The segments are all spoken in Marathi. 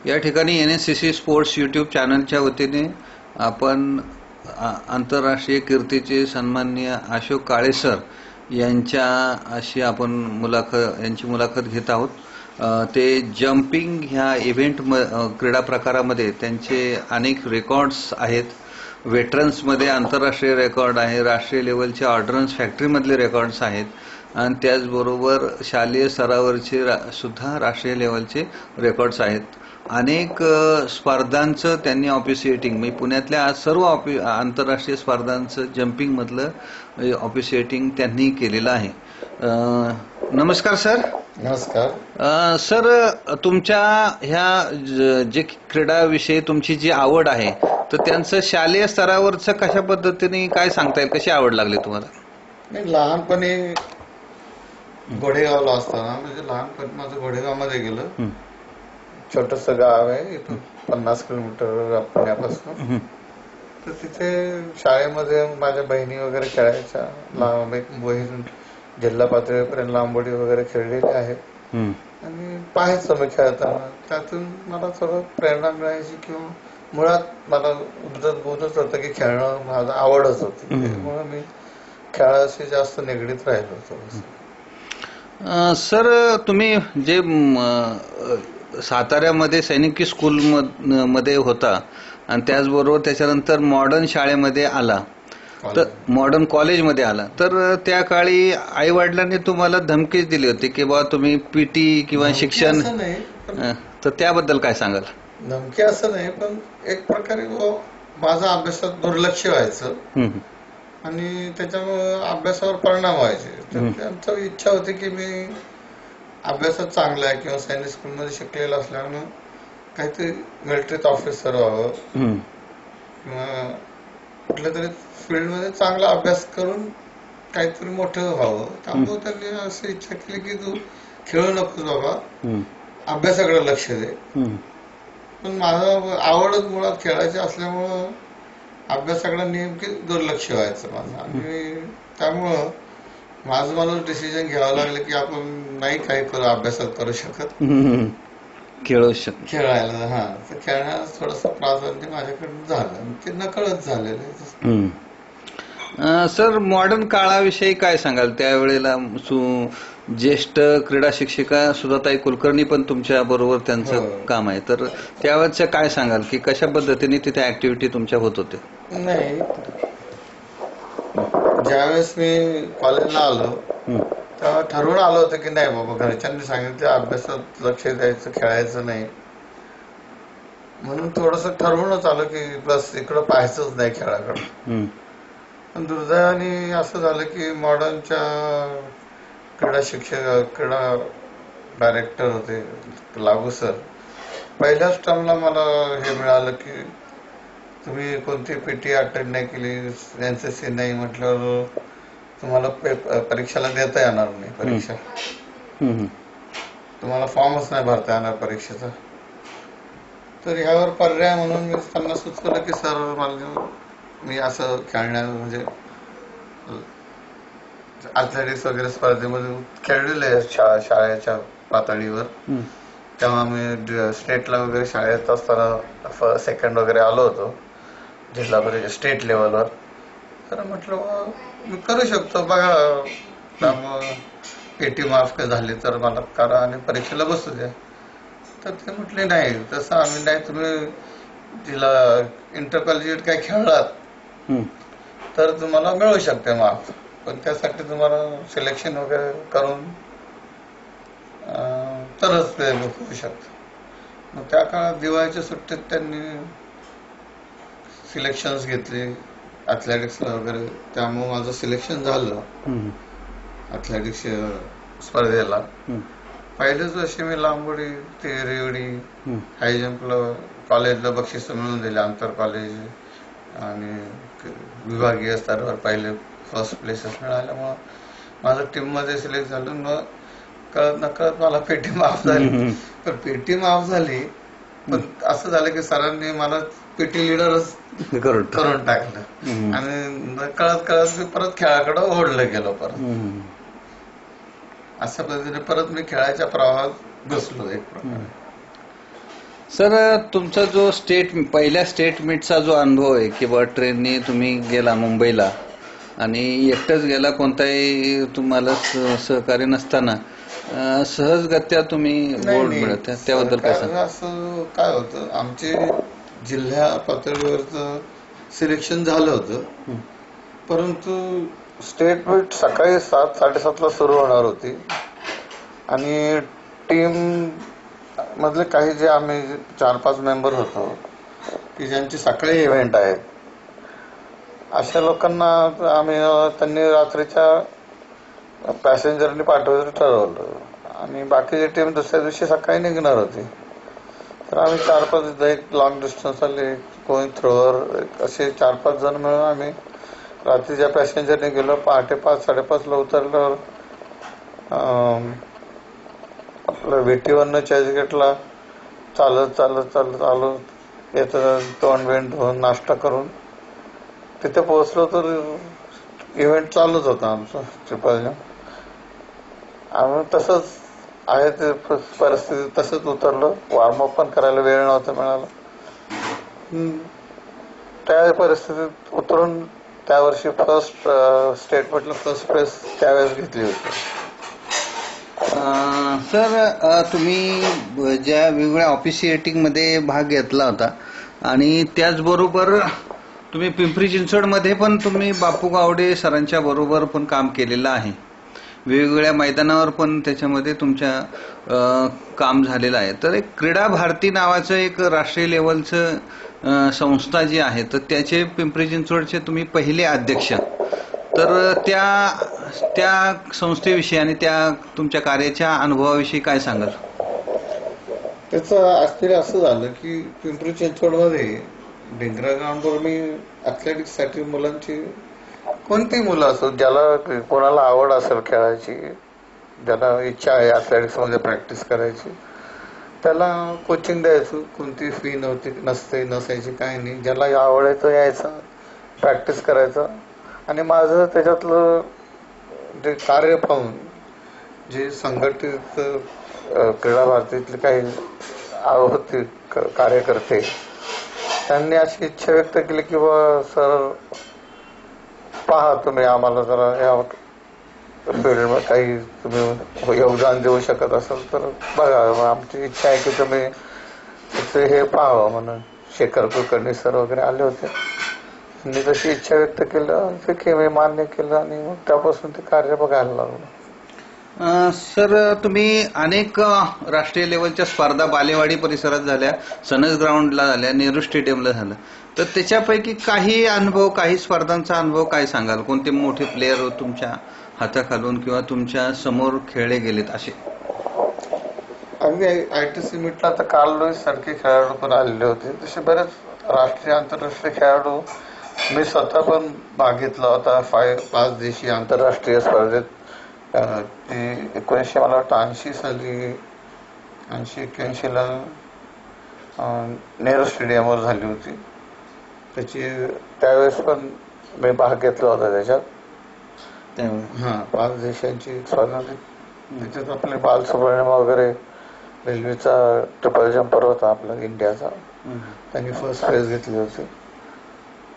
या ठिकाणी NSCC स्पोर्ट्स यूट्यूब चॅनलच्या वतीने आपण आंतरराष्ट्रीय कीर्तीचे सन्माननीय अशोक काळे सर यांच्या अशी आपण मुलाखत घेत आहोत। ते जंपिंग ह्या इव्हेंट क्रीडा प्रकारामध्ये त्यांचे अनेक रेकॉर्ड्स आहेत। वेटरन्समध्ये आंतरराष्ट्रीय रेकॉर्ड आहे, राष्ट्रीय लेवलच्या ऑर्डनन्स फॅक्टरीमधले रेकॉर्ड्स आहेत आणि त्याचबरोबर शालेय स्तरावरचे सुद्धा राष्ट्रीय लेवलचे रेकॉर्ड्स आहेत। अनेक स्पर्धांचं त्यांनी ऑफिशिएटिंग म्हणजे पुण्यातल्या सर्व आंतरराष्ट्रीय स्पर्धांचं जंपिंग मधलं ऑफिशिएटिंग त्यांनी केलेलं आहे। नमस्कार सर। नमस्कार सर, तुमच्या ह्या जे क्रीडाविषयी तुमची जी आवड आहे तर त्यांचं शालेय स्तरावरचं कशा पद्धतीने काय सांगता येईल, कशी आवड लागली तुम्हाला? नाही, लहानपणी घोडेगावला असताना म्हणजे लहानपणी माझं घोडेगावमध्ये गेलं। छोटस गाव आहे, इथून 50 किलोमीटर पुण्यापासून। तर तिथे शाळेमध्ये माझ्या बहिणी वगैरे खेळायच्या, जिल्हा पातळीपर्यंत लांबोडी वगैरे खेळलेले आहेत आणि पाहायचं मी खेळताना। त्यातून मला थोडं प्रेरणा मिळायची किंवा मुळात मला बोधत होतं की खेळणं माझं आवडच होती, त्यामुळे मी खेळाशी जास्त निगडीत राहिलो होतो। सर, तुम्ही जे साताऱ्यामध्ये सैनिकी स्कूल मध्ये होता आणि त्याचबरोबर त्याच्यानंतर मॉडर्न शाळेमध्ये आला, तर मॉडर्न कॉलेजमध्ये आला, तर त्या काळी आई वडिलांनी तुम्हाला धमकी दिली होती की बाबा तुम्ही पीटी किंवा शिक्षण, तर त्याबद्दल काय सांगाल? धमकी असं नाही, पण एक प्रकारे माझा अभ्यासात दुर्लक्ष व्हायचं आणि त्याच्यामुळं अभ्यासावर परिणाम व्हायचे। तर त्यांची इच्छा होती की मी अभ्यासात चांगला आहे किंवा सैनिक स्कूलमध्ये शिकलेला असल्यामुळे काहीतरी मिलिटरीत ऑफिसर व्हावं किंवा कुठल्या तरी फील्डमध्ये चांगला अभ्यास करून काहीतरी मोठं व्हावं। त्यामुळे त्यांनी असं इच्छा केली की तू खेळू नकोस बाबा, अभ्यासाकडे लक्ष दे। पण माझं आवडच मुळात खेळायची असल्यामुळं अभ्यासाकडे नेमकी दुर्लक्ष व्हायचं माझं, आणि त्यामुळं माझं मला डिसिजन घ्यावं लागलं की आपण नाही काही अभ्यासात करू शकत, खेळायला। तर खेळण्याला थोडंसं प्राधान्य माझ्याकडून झालं, ते नकळत झालेलं आहे। सर, मॉडर्न काळाविषयी काय सांगाल? त्यावेळेला ज्येष्ठ क्रीडा शिक्षिका सुधाताई कुलकर्णी पण तुमच्या बरोबर त्यांचं काम आहे, तर त्यावेळेचं काय सांगाल की कशा पद्धतीने तिथे ऍक्टिव्हिटी तुमच्या होत होते? नाही, ज्यावेळेस मी कॉलेजला आलो तेव्हा ठरवून आलो होतं की नाही बाबा, घरच्यांनी सांगितलं अभ्यासात लक्ष द्यायचं, खेळायचं नाही, म्हणून थोडस ठरवूनच आलो की बस इकडं पाहायचंच नाही खेळाकडं। पण दुर्दैवाने असं झालं की मॉडर्नच्या क्रीडा डायरेक्टर होते लागू सर, पहिल्याच टर्मला मला हे मिळालं की तुम्ही कोणती पीटी अटेंड नाही केली, NCC नाही म्हटल्यावर तुम्हाला परीक्षेला देता येणार नाही, परीक्षा तुम्हाला फॉर्मच नाही भरता येणार परीक्षेचा। तर ह्यावर पर्याय म्हणून मी त्यांना सुचवलं की सर मी असं खेळण्या म्हणजे ऍथलेटिक्स वगैरे स्पर्धेमध्ये खेळलेले आहे शाळेच्या पातळीवर, तेव्हा मी स्टेटला वगैरे शाळेत असताना सेकंड वगैरे आलो होतो जिल्हा परिषद स्टेट लेवलवर। तर म्हटलं मी करू शकतो बघा, त्यामुळं पेटी माफ झाली तर मला करा आणि परीक्षेला बसू द्या। तर ते म्हटले नाही, तसं आम्ही नाही, तुम्ही जिल्हा इंटर कॉलेजिएट काय खेळलात तर तुम्हाला मिळू शकते माफ, पण त्यासाठी तुम्हाला सिलेक्शन वगैरे करून तरच ते होऊ शकतं। मग त्या काळात दिवाळीच्या सुट्टीत त्यांनी सिलेक्शन्स घेतले ऍथलेटिक्सला वगैरे, त्यामुळे माझं सिलेक्शन झालं ऍथलेटिक्स स्पर्धेला। पहिल्याच वर्षी मी लांबोडी, रेवडी, हाय जम्पला कॉलेजला बक्षीस मिळवून दिले, आंतर कॉलेज आणि विभागीय स्तरावर पहिले फर्स्ट प्लेसेस मिळाल्यामुळं माझं टीम मध्ये सिलेक्ट झालं। मग कळत नकळत मला पेटी माफ झाली, पण पेटी माफ झाली पण असं झालं की सरांनी मला पीटी लिडरच करून टाकलं आणि कळत मी परत खेळाकडे ओढलं गेलो परत। अशा पद्धतीने परत मी खेळाच्या प्रवाहात घुसलो एक प्रकारे। सर, तुमचा जो पहिल्या स्टेट मीटचा जो अनुभव आहे किंवा ट्रेनने तुम्ही गेला मुंबईला आणि एकटंच गेला, कोणताही तुम्हाला सहकार्य नसताना सहजगत्या तुम्ही बोर्ड मिळत, त्याबद्दल काय सांगा? असं काय होतं, आमचे जिल्हा पातळीवरचं सिलेक्शन झालं होतं, परंतु स्टेट मीट सकाळी 7-7:30ला सुरू होणार होती आणि टीम मधले काही जे आम्ही 4-5 मेंबर होतो की ज्यांचे सकाळी इव्हेंट आहेत, अशा लोकांना त्यांनी रात्रीच्या पॅसेंजरनी पाठवायचं ठरवलं आणि बाकीची टीम दुसऱ्या दिवशी सकाळी निघणार होती. तर आम्ही 4-5 एक लॉंग डिस्टन्स आले, कोण थ्रोअर, असे 4-5 जण मिळून आम्ही रात्रीच्या पॅसेंजरने गेलो. पहाटे 5-5:30ला उतरल्यावर आपलं वेटीवरनं चर्चगेटला चालत आलो. येतं तोंड बिंड धुवून नाश्ता करून तिथे पोहोचलो तर इव्हेंट चालूच होता आमचं ट्रिपल. आम्ही तसंच आहे ते परिस्थिती तसंच उतरलो. वॉर्मअप पण करायला वेळ नव्हता मिळाला. त्या परिस्थितीत उतरून त्या वर्षी फर्स्ट स्टेट म्हटलं फर्स्ट प्राइज त्यावेळेस घेतली होती. सर, तुम्ही ज्या वेगवेगळ्या ऑफिशिएटिंग मध्ये भाग घेतला होता आणि त्याचबरोबर तुम्ही पिंपरी चिंचवडमध्ये पण तुम्ही बापू गावडे सरांच्या बरोबर पण काम केलेलं आहे. वेगवेगळ्या मैदानावर पण त्याच्यामध्ये तुमच्या काम झालेलं आहे. तर एक क्रीडा भारती नावाचं एक राष्ट्रीय लेवलचं संस्था जी आहे, तर त्याचे पिंपरी चिंचवडचे तुम्ही पहिले अध्यक्ष. तर त्या संस्थेविषयी आणि त्या तुमच्या कार्याच्या अनुभवाविषयी काय सांगाल? त्याचं आश्चर्य असं झालं की पिंपरी चिंचवडमध्ये ढेंगरा ग्राउंडवर मी ॲथलेटिक्ससाठी मुलांची, कोणतीही मुलं असो, ज्याला कोणाला आवड असेल खेळायची, ज्याला इच्छा आहे ॲथलेटिक्समध्ये प्रॅक्टिस करायची, त्याला कोचिंग द्यायचो. कोणती फी नसायची, काही नाही. ज्याला आवड आहे तो यायचा, प्रॅक्टिस करायचा. आणि माझं त्याच्यातलं जे कार्य पाहून जे संघटित क्रीडा भारतीतले काही होते कार्यकर्ते, त्यांनी अशी इच्छा व्यक्त केली की बा सर, पहा तुम्ही आम्हाला जरा या फील्डमध्ये काही तुम्ही योगदान देऊ शकत असाल तर बघा. आमची इच्छा आहे की तुम्ही हे पाहावं म्हणून. शेखर कुलकर्णी सर वगैरे आले होते. त्यांनी तशी इच्छा व्यक्त केलं, ठीक आहे, मी मान्य केलं आणि मग त्यापासून ते कार्य बघायला लागलो. सर, तुम्ही अनेक राष्ट्रीय लेवलच्या स्पर्धा बालेवाडी परिसरात झाल्या, सनज ग्राउंडला झाल्या, नेहरू स्टेडियमला झालं. तर त्याच्यापैकी काही अनुभव, काही स्पर्धांचा अनुभव काय सांगाल? कोणते मोठे प्लेयर तुमच्या हाताखालून किंवा तुमच्या समोर खेळले गेलेत असे? आम्ही ITC मीटला आता कार्ल लुईस सारखे खेळाडू पण आलेले होते. तसे बरेच राष्ट्रीय आंतरराष्ट्रीय खेळाडू मी स्वतः पण भाग घेतला होता 5 देशीय आंतरराष्ट्रीय स्पर्धेत. ती 1900 मला वाटतं 80 साली 80-81ला नेहरू स्टेडियमवर झाली होती. त्यावेळेस पण मी भाग घेतला होता त्याच्यात. 5 देशांची स्पर्धा. त्याच्यात आपले बालसुब्रमण्यम वगैरे, रेल्वेचा ट्रिपल जम्पर होता आपला इंडियाचा, त्यांनी फर्स्ट प्राइज घेतली होती.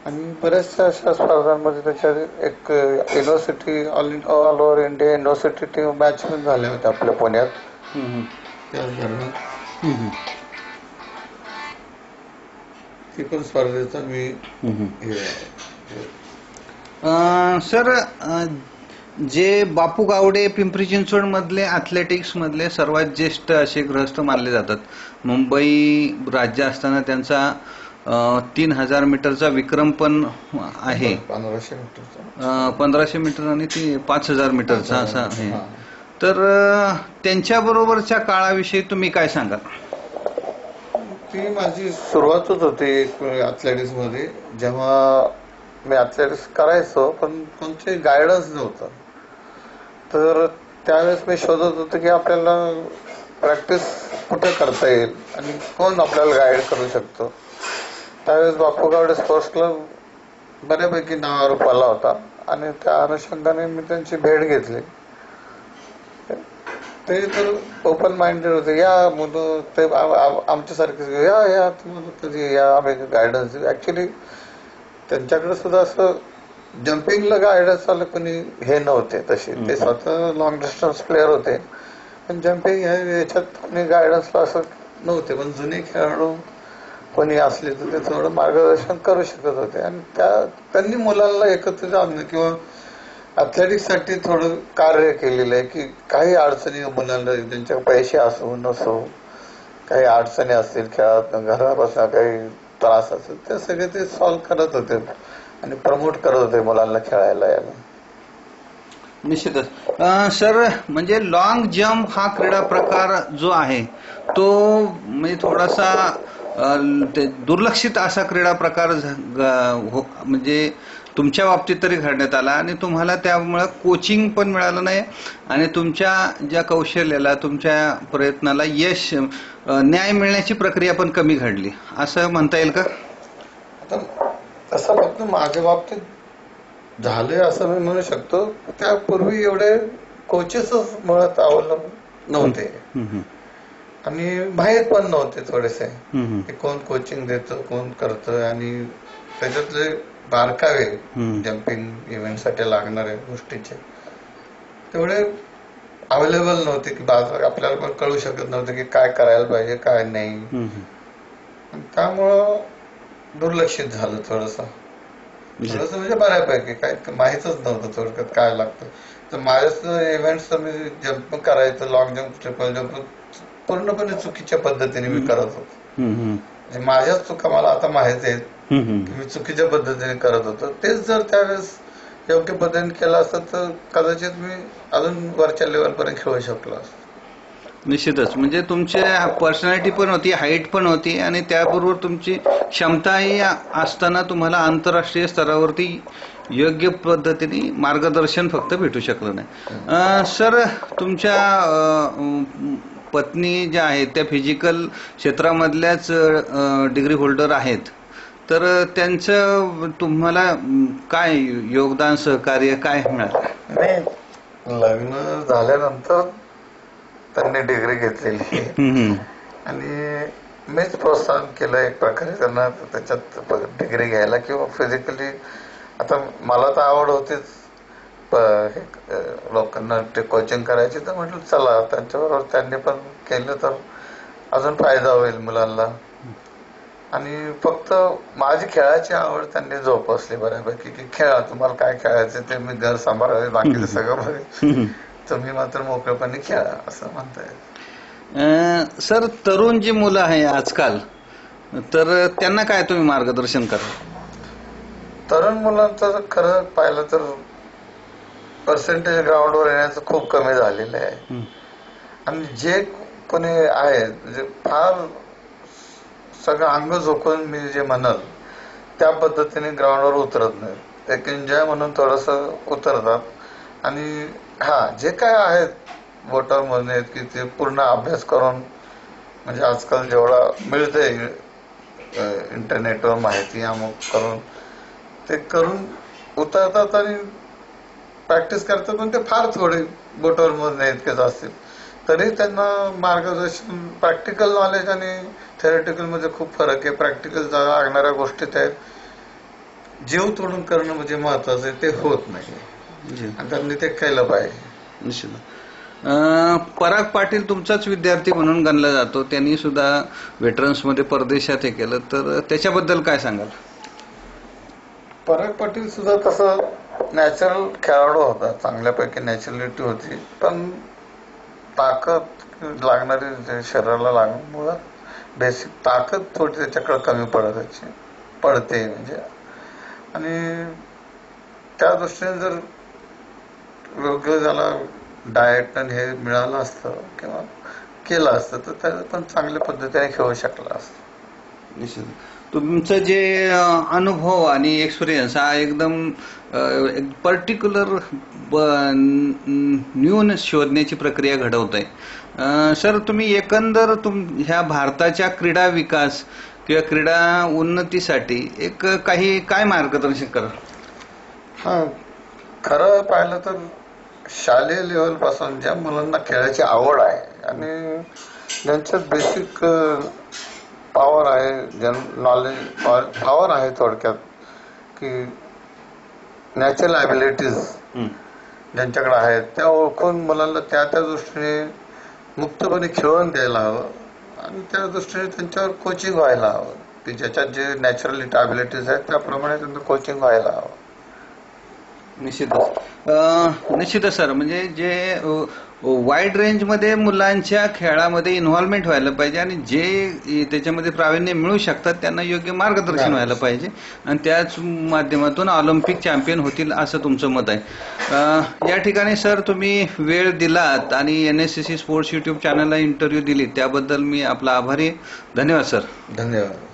आणि बऱ्याचशा अशा स्पर्धांमध्ये त्याच्यात एक university all over India university team match पण झाल्या होत्या आपल्या पुण्यात त्याच दरम्यान. ती पण स्पर्धेचा मी सर, जे बापू गावडे पिंपरी चिंचवड मधले ॲथलेटिक्स मधले सर्वात ज्येष्ठ असे गृहस्थ मानले जातात. मुंबई राज्य असताना त्यांचा 3000 मीटरचा विक्रम पण आहे. 1500 मीटर आणि 5000 मीटरचा असा आहे. तर त्यांच्या बरोबरच्या काळाविषयी तुम्ही काय सांगाल? ती माझी सुरुवातच होती ॲथलेटिक्स मध्ये. जेव्हा मी ॲथलेटिक्स करायचो पण कोणते गायडन्स नव्हतं, तर त्यावेळेस मी शोधत होतो की आपल्याला प्रॅक्टिस कुठे करता येईल आणि कोण आपल्याला गाईड करू शकतो. त्यावेळेस बापू गावडे स्पोर्ट्स क्लब बऱ्यापैकी नावारूपाला होता आणि त्या अनुषंगाने मी त्यांची भेट घेतली. ते तर ओपन माइंडेड होते. या मुलं ते आमच्यासारखे या तुम्हाला कधी या आम्ही गायडन्स देऊ. ऍक्च्युली त्यांच्याकडे सुद्धा असं जम्पिंगला गायडन्स आलं कोणी हे नव्हते तसे. ते स्वतः लॉंग डिस्टन्स प्लेअर होते, पण जम्पिंग याच्यात कोणी गायडन्सला असं नव्हते. पण जुने खेळाडू कोणी असले तर ते थोडं मार्गदर्शन करू शकत होते. आणि त्यांनी मुलांना एकत्र आणणं किंवा ॲथलेटिक्ससाठी थोडं कार्य केलेलं आहे की काही अडचणी मुलांना, त्यांच्या पैसे असो नसो, काही अडचणी असतील खेळात, घरापासून काही त्रास असेल, ते सगळे ते सॉल्व्ह करत होते आणि प्रमोट करत होते मुलांना खेळायला यायला. निश्चितच सर, म्हणजे लॉंग जम्प हा क्रीडा प्रकार जो आहे तो म्हणजे थोडासा दुर्लक्षित असा क्रीडा प्रकार म्हणजे तुमच्या बाबतीत तरी घडण्यात आला आणि तुम्हाला त्यामुळे कोचिंग पण मिळालं नाही आणि तुमच्या ज्या कौशल्याला, तुमच्या प्रयत्नाला यश, न्याय मिळण्याची प्रक्रिया पण कमी घडली असं म्हणता येईल का? आता तसं फक्त माझ्या बाबतीत झालंय असं मी म्हणू शकतो. त्यापूर्वी एवढे कोचेसच मुळात अवलंबून नव्हते आणि माहीत पण नव्हते थोडेसे की कोण कोचिंग देतं, कोण करतं. आणि त्याच्यातले बारकावे जम्पिंग इव्हेंटसाठी लागणाऱ्या गोष्टीचे तेवढे अवेलेबल नव्हते की बाजार आपल्याला पण कळू शकत नव्हते की काय करायला पाहिजे काय नाही. त्यामुळं दुर्लक्षित झालं थोडंसं म्हणजे बऱ्यापैकी काय माहीतच नव्हतं थोडक्यात काय लागतं. तर माझ्या इव्हेंट्स मी जम्प करायचं, लॉंग जम्प, ट्रिपल जम्प पूर्णपणे चुकीच्या पद्धतीने मी करत होतो. म्हणजे माझ्याच चुका मला आता माहित आहेत की मी चुकीच्या पद्धतीने करत होतो. तेच जर त्यावेळेस योग्य पद्धतीने केलं असतं तर कदाचित मी अजून वरच्या लेवलपर्यंत खेळू शकलो असतो. निश्चितच, म्हणजे तुमची पर्सनॅलिटी पण होती, हाईट पण होती आणि त्याबरोबर तुमची क्षमताही असताना तुम्हाला आंतरराष्ट्रीय स्तरावरती योग्य पद्धतीने मार्गदर्शन फक्त भेटू शकलं नाही. सर, तुमच्या पत्नी ज्या आहेत त्या फिजिकल क्षेत्रामधल्याच डिग्री होल्डर आहेत, तर त्यांचं तुम्हाला काय योगदान, सहकार्य काय मिळालं? नाही, लग्न झाल्यानंतर त्यांनी डिग्री घेतलेली आणि मीच प्रोत्साहन केलं एक प्रकारे त्यांना त्याच्यात डिग्री घ्यायला किंवा फिजिकली. आता मला तर आवड होतीच लोकांना ते कोचिंग करायची, तर म्हटलं चला त्यांच्याबरोबर त्यांनी पण केलं तर अजून फायदा होईल मुलांना. आणि फक्त माझी खेळाची आवड त्यांनी जोपासली बऱ्यापैकी की खेळा, तुम्हाला काय खेळायचं ते मी घर सांभाळावे, बाकीचं सगळं बघेल, तुम्ही मात्र मोकळेपणे खेळा असं म्हणता येईल. सर, तरुण जी मुलं आहे आजकाल, तर त्यांना काय तुम्ही मार्गदर्शन करा? तरुण मुलांचं खरं पाहिलं तर पर्सेंटेज ग्राउंडवर येण्याचं खूप कमी झालेलं आहे. आणि जे कोणी आहे म्हणजे फार सगळं अंग झोकून मी जे म्हणाल त्या पद्धतीने ग्राउंडवर उतरत नाही. एक एन्जॉय म्हणून थोडस उतरतात आणि जे काय आहेत वोटर म्हणून की ते पूर्ण अभ्यास करून, म्हणजे आजकाल जेवढा मिळतंय इंटरनेटवर माहिती अमुक करून ते करून उतरतात आणि प्रॅक्टिस करतात. पण ते फार थोडे बोटवर मधले इतकेच असतील, तरी त्यांना मार्गदर्शन, प्रॅक्टिकल नॉलेज आणि थेरटिकल मध्ये खूप फरक आहे. प्रॅक्टिकल लागणाऱ्या गोष्टीत आहेत, जीव तोडून करणं म्हणजे महत्वाचं आहे, ते होत नाही आणि त्यांनी ते केलं पाहिजे. निश्चित. पराग पाटील तुमचाच विद्यार्थी म्हणून गणला जातो, त्यांनी सुद्धा वेटरन्स मध्ये परदेशात हे केलं, तर त्याच्याबद्दल काय सांगाल? पराग पाटील सुद्धा तसं नॅचरल खेळाडू होता, चांगल्यापैकी नॅचरलिटी होती, पण ताकद लागणारी शरीराला लागून बेसिक ताकद थोडी त्याच्याकडे कमी पडते म्हणजे. आणि त्या दृष्टीने जर योग्य त्याला डाएट आणि हे मिळालं असतं किंवा केलं असतं तर त्याला पण चांगल्या पद्धतीने खेळू शकला असतं. निश्चित. तुमचं जे अनुभव आणि एक्सपिरियन्स हा एकदम पर्टिक्युलर न्यून शोधण्याची प्रक्रिया घडवत आहे. सर, तुम्ही एकंदर ह्या भारताच्या क्रीडा विकास किंवा क्रीडा उन्नतीसाठी काय मार्गदर्शन करा? खरं पाहिलं तर शालेय लेवल पासून ज्या मुलांना खेळाची आवड आहे आणि ज्यांच्यात बेसिक पॉवर आहे, नॉलेज पॉवर आहे, थोडक्यात की नॅचरल ॲबिलिटीज ज्यांच्याकडे आहेत त्या ओळखून मुलांना त्या दृष्टीने मुक्तपणे खेळून द्यायला हवं आणि त्या दृष्टीने त्यांच्यावर कोचिंग व्हायला हवं की ज्याच्यात जे नॅचरल ॲबिलिटीज आहेत त्याप्रमाणे त्यांचं कोचिंग व्हायला हवं. निश्चितच सर. म्हणजे जे वाईड रेंजमध्ये मुलांच्या खेळामध्ये इन्व्हॉल्वमेंट व्हायला पाहिजे आणि जे त्याच्यामध्ये प्रावीण्य मिळू शकतात त्यांना योग्य मार्गदर्शन व्हायला पाहिजे आणि त्याच माध्यमातून ऑलिम्पिक चॅम्पियन होतील असं तुमचं मत आहे. या ठिकाणी सर तुम्ही वेळ दिलात आणि NSCC स्पोर्ट्स YouTube चॅनलला इंटरव्ह्यू दिली त्याबद्दल मी आपला आभारी. धन्यवाद सर. धन्यवाद.